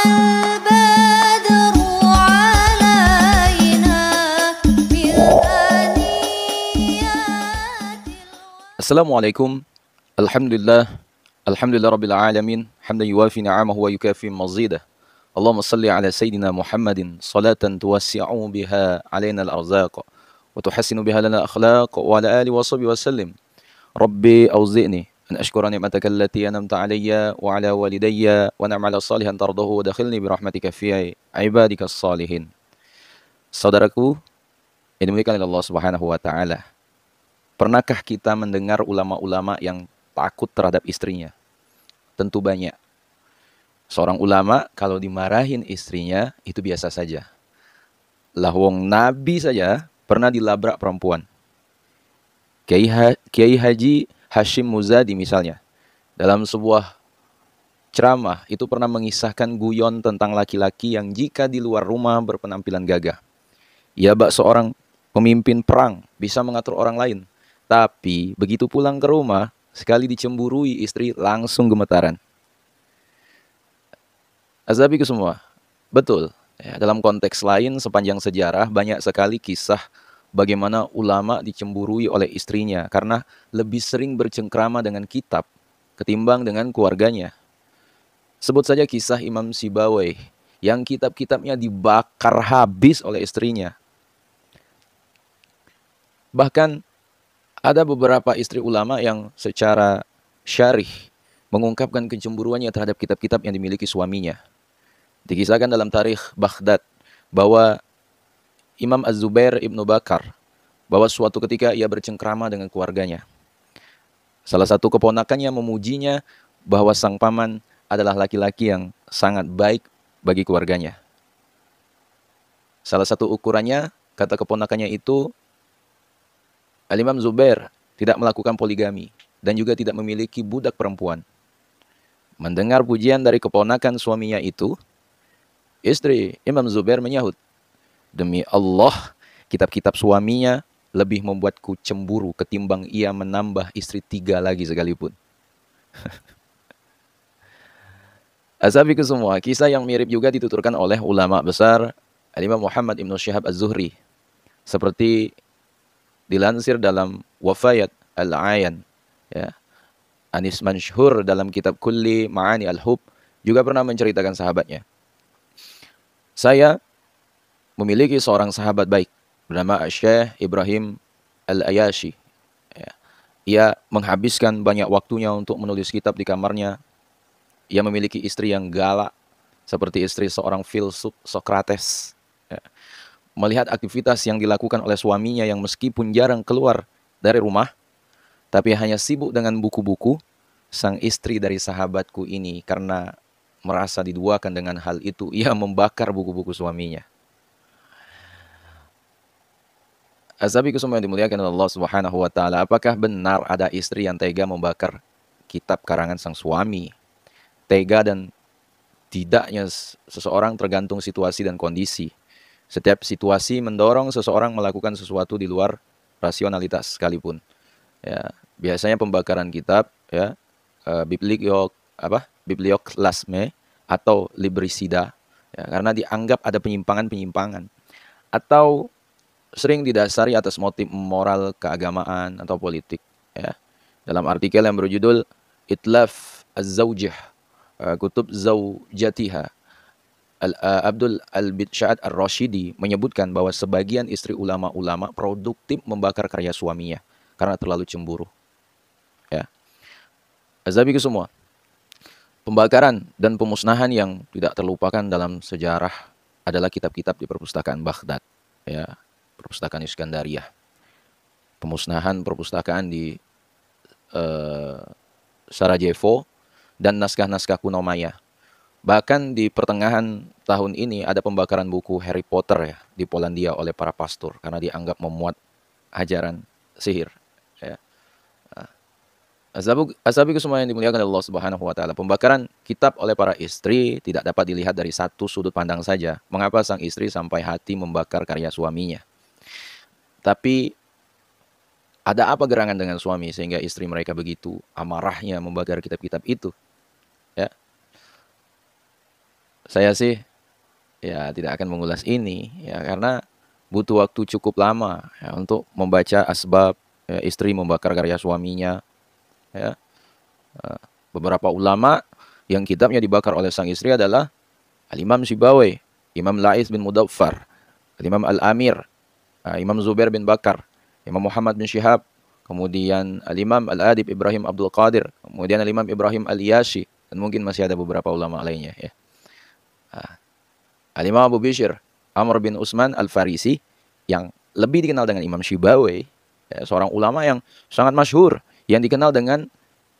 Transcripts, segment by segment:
البدر علينا من ثنيات Assalamualaikum. Alhamdulillah rabbil alamin. Hamdan yuwafi ni'amahu wa yukafi mazidah. Allahumma salli ala sayyidina Muhammadin salatan tuwassi'u biha alaina al-arzaq wa tuhassinu biha lana akhlaq wa ala alihi wa sahbihi wa sallim. Rabbi awzi'ni an ashkura ni'mataka allati an'amta alayya wa ala walidayya wa na'mala salihan tardahu wa dakhilni bi rahmatika fi ibadika salihin. Saudaraku yang dimuliakan oleh Allah Subhanahu wa taala. Pernahkah kita mendengar ulama-ulama yang takut terhadap istrinya? Tentu banyak. Seorang ulama kalau dimarahin istrinya itu biasa saja. Lah wong Nabi saja pernah dilabrak perempuan. Kiai Haji Hashim Muzadi misalnya, dalam sebuah ceramah itu pernah mengisahkan guyon tentang laki-laki yang jika di luar rumah berpenampilan gagah. Ia bak seorang pemimpin perang, bisa mengatur orang lain. Tapi begitu pulang ke rumah, sekali dicemburui istri langsung gemetaran. Azabiku semua, betul. Ya, dalam konteks lain sepanjang sejarah banyak sekali kisah bagaimana ulama dicemburui oleh istrinya karena lebih sering bercengkrama dengan kitab ketimbang dengan keluarganya. Sebut saja kisah Imam Sibawai yang kitab-kitabnya dibakar habis oleh istrinya. Bahkan ada beberapa istri ulama yang secara syarih mengungkapkan kecemburuannya terhadap kitab-kitab yang dimiliki suaminya. Dikisahkan dalam tarikh Baghdad bahwa Imam Az-Zubair Ibnu Bakar bahwa suatu ketika ia bercengkrama dengan keluarganya. Salah satu keponakannya memujinya bahwa sang paman adalah laki-laki yang sangat baik bagi keluarganya. Salah satu ukurannya, kata keponakannya itu, Al-Imam Zubair tidak melakukan poligami dan juga tidak memiliki budak perempuan. Mendengar pujian dari keponakan suaminya itu, istri Imam Zubair menyahut, "Demi Allah, kitab-kitab suaminya lebih membuatku cemburu ketimbang ia menambah istri 3 lagi sekalipun." Asabiku semua, kisah yang mirip juga dituturkan oleh ulama besar Al-Imam Muhammad Ibn Shihab Az-Zuhri. Seperti dilansir dalam Wafayat Al-Ayan, ya. Anis Mansyhur dalam kitab Kulli Ma'ani Al-Hub juga pernah menceritakan sahabatnya. Saya memiliki seorang sahabat baik bernama Syekh Ibrahim Al-Ayashi. Ya. Ia menghabiskan banyak waktunya untuk menulis kitab di kamarnya. Ia memiliki istri yang galak seperti istri seorang filsuf Sokrates. Ya. Melihat aktivitas yang dilakukan oleh suaminya yang meskipun jarang keluar dari rumah, tapi hanya sibuk dengan buku-buku, sang istri dari sahabatku ini karena merasa diduakan dengan hal itu, ia membakar buku-buku suaminya. Azabiku semua yang dimuliakan oleh Allah Subhanahu wa taala, apakah benar ada istri yang tega membakar kitab karangan sang suami? Tega dan tidaknya seseorang tergantung situasi dan kondisi. Setiap situasi mendorong seseorang melakukan sesuatu di luar rasionalitas sekalipun. Ya, biasanya pembakaran kitab, ya, biblioklasme atau libricida, ya, karena dianggap ada penyimpangan-penyimpangan, atau sering didasari atas motif moral keagamaan atau politik. Ya. Dalam artikel yang berjudul Itlaf Az-Zawjah, Kutub Zawjatiha, Abdul Al-Bidsya'ad Ar-Rashidi menyebutkan bahwa sebagian istri ulama-ulama produktif membakar karya suaminya karena terlalu cemburu. Ya. Azabiku semua, pembakaran dan pemusnahan yang tidak terlupakan dalam sejarah adalah kitab-kitab di perpustakaan Baghdad, ya, perpustakaan Iskandariyah. Pemusnahan perpustakaan di Sarajevo dan naskah-naskah kuno Maya. Bahkan di pertengahan tahun ini ada pembakaran buku Harry Potter, ya, di Polandia oleh para pastor karena dianggap memuat ajaran sihir. Ya. Asabiku semua yang dimuliakan oleh Allah Subhanahu wa taala, pembakaran kitab oleh para istri tidak dapat dilihat dari satu sudut pandang saja. Mengapa sang istri sampai hati membakar karya suaminya? Tapi ada apa gerangan dengan suami sehingga istri mereka begitu amarahnya membakar kitab-kitab itu? Ya. Saya sih ya tidak akan mengulas ini ya karena butuh waktu cukup lama ya, untuk membaca asbab ya, istri membakar karya suaminya ya. Beberapa ulama yang kitabnya dibakar oleh sang istri adalah Al-Imam Sibawai, Imam La'is bin Mudaffar, Al-Imam Al-Amir, Imam Zubair bin Bakar, Imam Muhammad bin Syihab, kemudian Al-Imam Al-Adib Ibrahim Abdul Qadir, kemudian Al-Imam Ibrahim Al-Yashi, dan mungkin masih ada beberapa ulama lainnya ya. Al-Imam Abu Bishr Amr bin Utsman Al-Farisi yang lebih dikenal dengan Imam Syibawi, ya, seorang ulama yang sangat masyhur yang dikenal dengan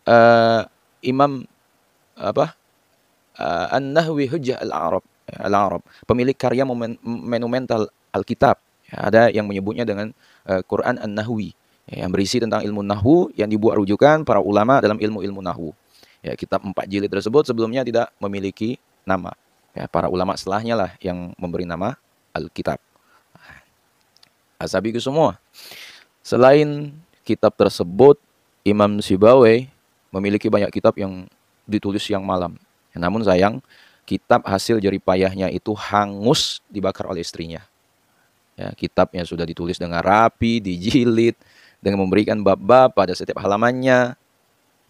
uh, Imam apa An-Nahwi Hujjah Al-Arab, Al-Arab, pemilik karya monumental Alkitab. Ya, ada yang menyebutnya dengan Quran An-Nahwi, ya, yang berisi tentang ilmu nahwu yang dibuat rujukan para ulama dalam ilmu-ilmu nahwu. Ya, kitab 4 jilid tersebut sebelumnya tidak memiliki nama. Ya, para ulama setelahnya lah yang memberi nama Alkitab. Asabiku semua. Selain kitab tersebut, Imam Sibawai memiliki banyak kitab yang ditulis siang malam. Namun sayang, kitab hasil jeripayahnya itu hangus dibakar oleh istrinya. Ya, kitabnya sudah ditulis dengan rapi, dijilid, dengan memberikan bab-bab pada setiap halamannya.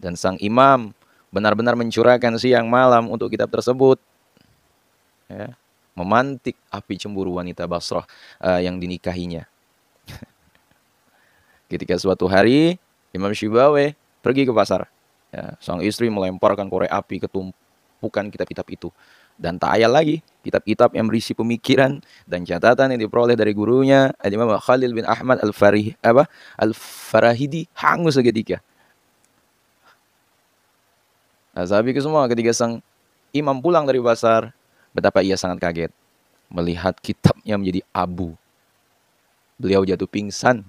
Dan sang imam benar-benar mencurahkan siang malam untuk kitab tersebut. Ya, memantik api cemburu wanita Basrah yang dinikahinya. Ketika suatu hari Imam Syibawi pergi ke pasar, ya, sang istri melemparkan korek api ke tumpukan kitab-kitab itu. Dan tak ayal lagi, kitab-kitab yang berisi pemikiran dan catatan yang diperoleh dari gurunya, Imam Khalil bin Ahmad Al-Farahidi, hangus seketika. Nah, sahabatku semua, ketika sang imam pulang dari pasar, betapa ia sangat kaget melihat kitabnya menjadi abu. Beliau jatuh pingsan.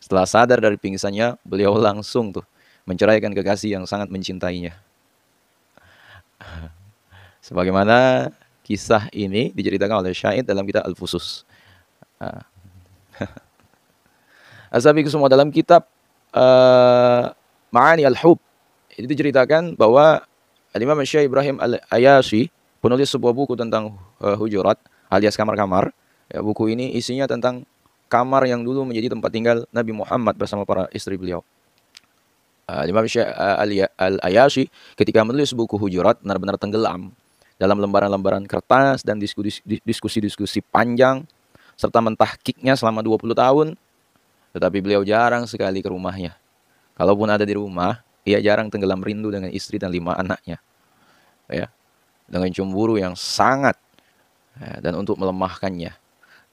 Setelah sadar dari pingsannya, beliau langsung menceraikan kekasih yang sangat mencintainya. Sebagaimana kisah ini diceritakan oleh Syahid dalam kitab Al-Fusus. Asabiku semua, dalam kitab Ma'ani Al-Hub itu diceritakan bahwa Al-Imam Syekh Ibrahim Al-Ayashi, penulis sebuah buku tentang hujurat alias kamar-kamar. Ya, buku ini isinya tentang kamar yang dulu menjadi tempat tinggal Nabi Muhammad bersama para istri beliau. Imam Syekh Al-Ayashi ketika menulis buku Hujurat benar-benar tenggelam dalam lembaran-lembaran kertas dan diskusi-diskusi panjang serta mentahkiknya selama 20 tahun. Tetapi beliau jarang sekali ke rumahnya. Kalaupun ada di rumah, ia jarang tenggelam rindu dengan istri dan 5 anaknya. Ya, dengan cemburu yang sangat. Ya, dan untuk melemahkannya,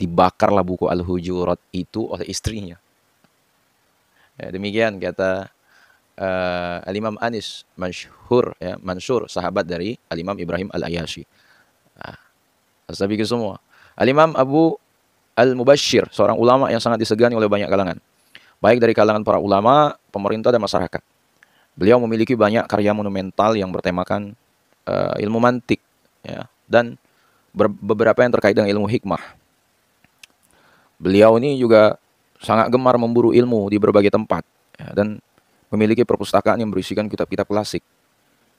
dibakarlah buku Al-Hujurat itu oleh istrinya. Ya, demikian kata Al-Imam Anis Mansur, sahabat dari Al-Imam Ibrahim Al-Ayashi. Asabiku semua. Al-Imam Abu Al-Mubashir, seorang ulama yang sangat disegani oleh banyak kalangan, baik dari kalangan para ulama, pemerintah, dan masyarakat. Beliau memiliki banyak karya monumental yang bertemakan ilmu mantik, ya, dan beberapa yang terkait dengan ilmu hikmah. Beliau ini juga sangat gemar memburu ilmu di berbagai tempat, ya, dan memiliki perpustakaan yang berisikan kitab-kitab klasik.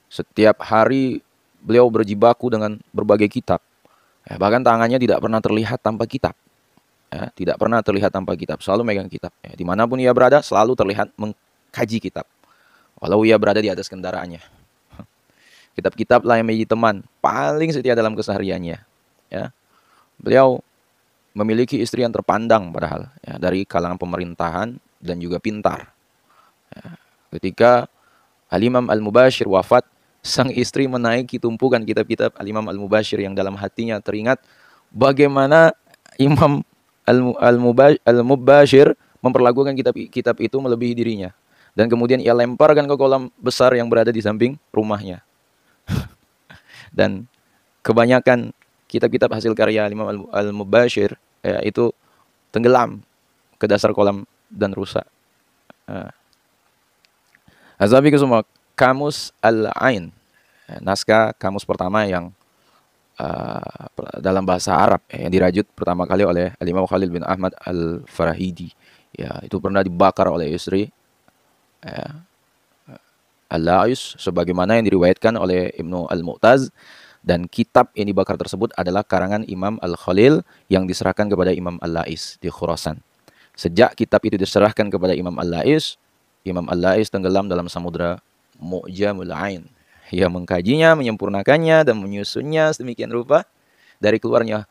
Setiap hari beliau berjibaku dengan berbagai kitab, ya, bahkan tangannya tidak pernah terlihat tanpa kitab. Ya, tidak pernah terlihat tanpa kitab, selalu megang kitab. Ya, dimanapun ia berada, selalu terlihat mengkaji kitab, walau ia berada di atas kendaraannya. Kitab-kitab lah yang menjadi teman paling setia dalam kesehariannya. Ya. Beliau memiliki istri yang terpandang padahal, ya, dari kalangan pemerintahan dan juga pintar. Ya. Ketika Al-Imam Al-Mubashir wafat, sang istri menaiki tumpukan kitab-kitab Al-Imam Al-Mubashir yang dalam hatinya teringat bagaimana Imam Al-Mubashir memperlakukan kitab-kitab itu melebihi dirinya. Dan kemudian ia lemparkan ke kolam besar yang berada di samping rumahnya. Dan kebanyakan kitab-kitab hasil karya Imam Al-Mubashir, ya, itu tenggelam ke dasar kolam dan rusak. Azabi semua, Kamus Al-Ain, naskah kamus pertama yang dalam bahasa Arab, yang dirajut pertama kali oleh Al-Imam Khalil bin Ahmad Al-Farahidi. Ya, itu pernah dibakar oleh istri Al-La'is sebagaimana yang diriwayatkan oleh Ibnu Al-Mu'taz Dan kitab yang dibakar tersebut adalah karangan Imam Al-Khalil yang diserahkan kepada Imam Al-Lais di Khurasan. Sejak kitab itu diserahkan kepada Imam Imam Al-Lais tenggelam dalam samudra Mu'jamul Ain. Ia mengkajinya, menyempurnakannya, dan menyusunnya sedemikian rupa dari keluarnya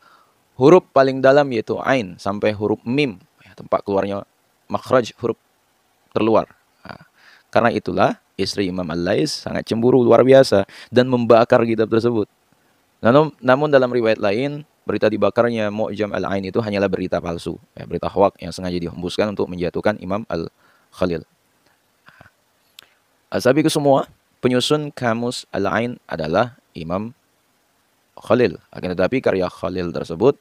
huruf paling dalam yaitu Ain sampai huruf Mim, tempat keluarnya makhraj huruf terluar. Nah, karena itulah istri Imam Al-Lais sangat cemburu luar biasa dan membakar kitab tersebut. Namun dalam riwayat lain, berita dibakarnya Mu'jam Al-Ain itu hanyalah berita palsu, berita hoak yang sengaja dihembuskan untuk menjatuhkan Imam Al-Khalil. Asabiku semua, penyusun kamus Al-Ain adalah Imam Khalil. Akan tetapi karya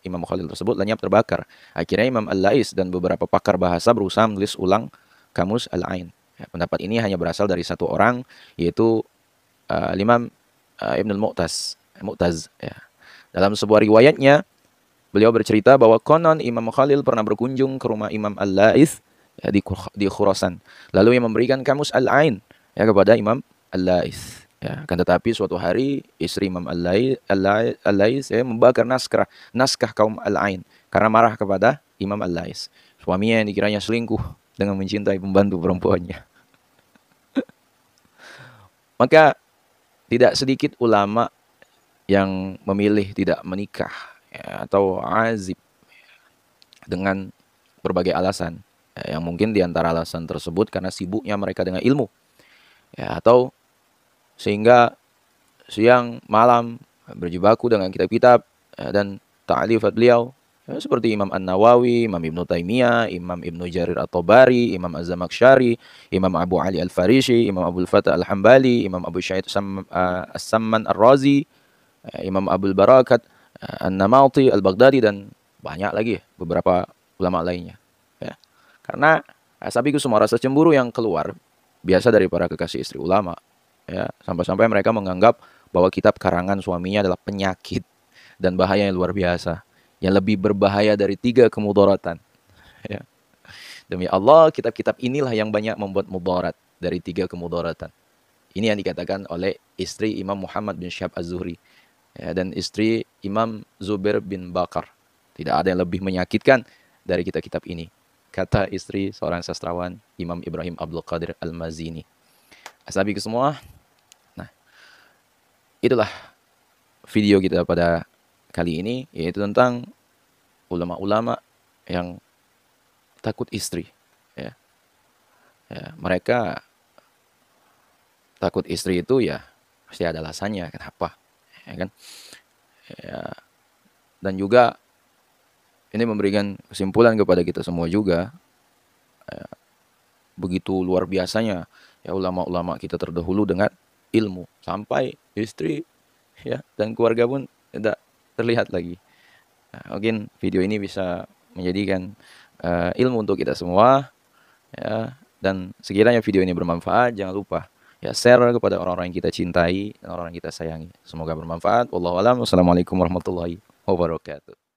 Imam Khalil tersebut lenyap terbakar. Akhirnya Imam Al-Lais dan beberapa pakar bahasa berusaha menulis ulang kamus Al-Ain. Pendapat ini hanya berasal dari satu orang, yaitu Imam Ibn al-Mu'taz. Dalam sebuah riwayatnya, beliau bercerita bahwa konon Imam Khalil pernah berkunjung ke rumah Imam Al-Lais di Khurasan. Lalu ia memberikan kamus Al-Ain kepada Imam Al-Lais. Akan tetapi suatu hari istri Imam Al-Lais membakar naskah kaum Al-Ain karena marah kepada Imam Al-Lais. Suaminya yang dikiranya selingkuh dengan mencintai pembantu perempuannya. Maka tidak sedikit ulama yang memilih tidak menikah atau azib dengan berbagai alasan. Yang mungkin diantara alasan tersebut karena sibuknya mereka dengan ilmu. Atau sehingga siang malam berjibaku dengan kitab-kitab dan ta'alifat beliau. Seperti Imam An-Nawawi, Imam Ibn Taimiyah, Imam Ibn Jarir At-Tabari, Imam Az-Zamakhsyari, Imam Abu Ali Al-Farisi, Imam Abu Fatah Al-Hambali, Imam Abu Syahid As-Samman Ar-Razi, Imam Abdul Barakat, An-Namati, Al-Baghdadi, dan banyak lagi beberapa ulama lainnya. Karena sabiku semua rasa cemburu yang keluar biasa dari para kekasih istri ulama. Sampai-sampai mereka menganggap bahwa kitab karangan suaminya adalah penyakit dan bahaya yang luar biasa, yang lebih berbahaya dari 3 kemudaratan. Demi Allah, kitab-kitab inilah yang banyak membuat mudarat dari 3 kemudaratan. Ini yang dikatakan oleh istri Imam Muhammad bin Syihab Az-Zuhri dan istri Imam Zubair bin Bakar. Tidak ada yang lebih menyakitkan dari kitab-kitab ini, kata istri seorang sastrawan, Imam Ibrahim Abdul Qadir Al-Mazini. Asabiku semua, nah itulah video kita pada kali ini, yaitu tentang ulama-ulama yang takut istri. Mereka takut istri itu pasti ada alasannya kenapa, kan? Dan juga ini memberikan kesimpulan kepada kita semua juga, begitu luar biasanya ulama-ulama kita terdahulu dengan ilmu, sampai istri dan keluarga pun tidak terlihat lagi. Mungkin video ini bisa menjadikan ilmu untuk kita semua, dan sekiranya video ini bermanfaat, jangan lupa share kepada orang-orang yang kita cintai dan orang yang kita sayangi. Semoga bermanfaat. Wallahu a'lam. Wassalamualaikum warahmatullahi wabarakatuh.